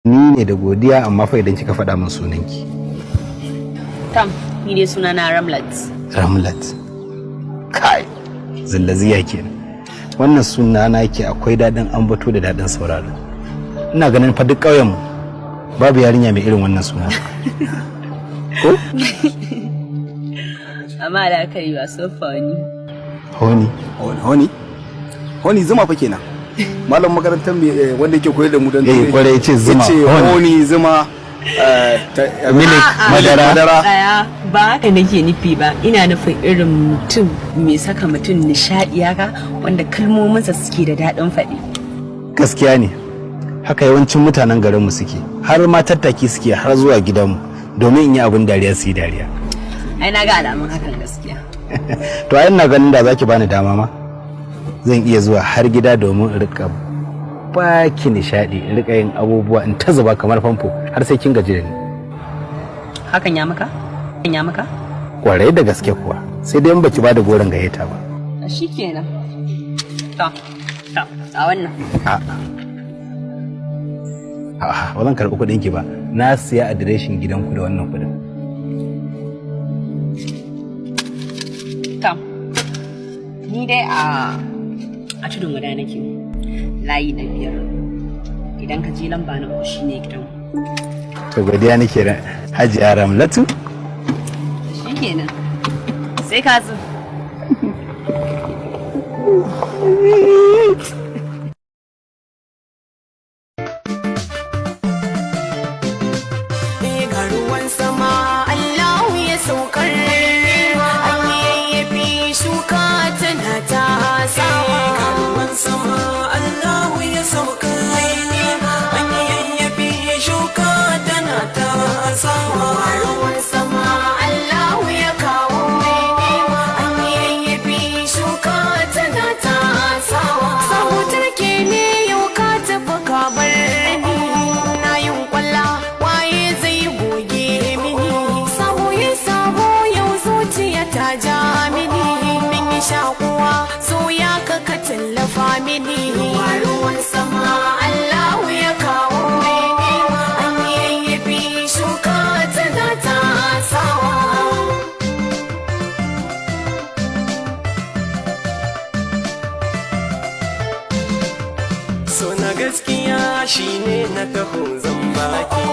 Ni ne da godiya amma fa idan kika faɗa min sunanki. Tam, ni dai sunana Ramlat. Ramlat. Kai, zillaziya kenan. Wannan sunana yake akwai daɗin ambato da daɗin sauraro. Ina ganin fa duk ƙauyen mu babu yarinya mai irin wannan suna. Ko? Amma da aka yi wasu fani. Honi zuma fa kenan. Malam makarantar wanda yake koyar da mu dan kware yace zuma. Honi zuma milik madara. Ba haka nake nufi ba. Ina nufin irin mutum mai saka mutum nishadi haka wanda kalmominsa suke da daɗin faɗi. Gaskiya ne. Haka yawancin mutanen garinmu suke. Har ma tattaki suke har zuwa gidanmu domin in yi abin dariya su yi dariya. Ai na ga alamun hakan gaskiya. To ai ina ganin da zaki bani dama ma. Zan iya zuwa har gida domin in rika baki nishadi, in rika yin abubuwa in ta zuba kamar famfo har sai kin gaji da ni. Hakan ya maka? Kwarai da gaske kuwa. Sai dai in baki bada goron gayyata ba. Shikenan. To, a wannan. A'a, ba zan karɓi kuɗin ki ba. Na siya adireshin gidanku da wannan kuɗin. Tam, ni dai a tudun wada nake layi na 5. Idan ka je lamba na 3 shine gidan. To godiya nake da Hajiya Ramlatu. Shikenan. Sai ka zo. So na gaskiya shine na taho zan baki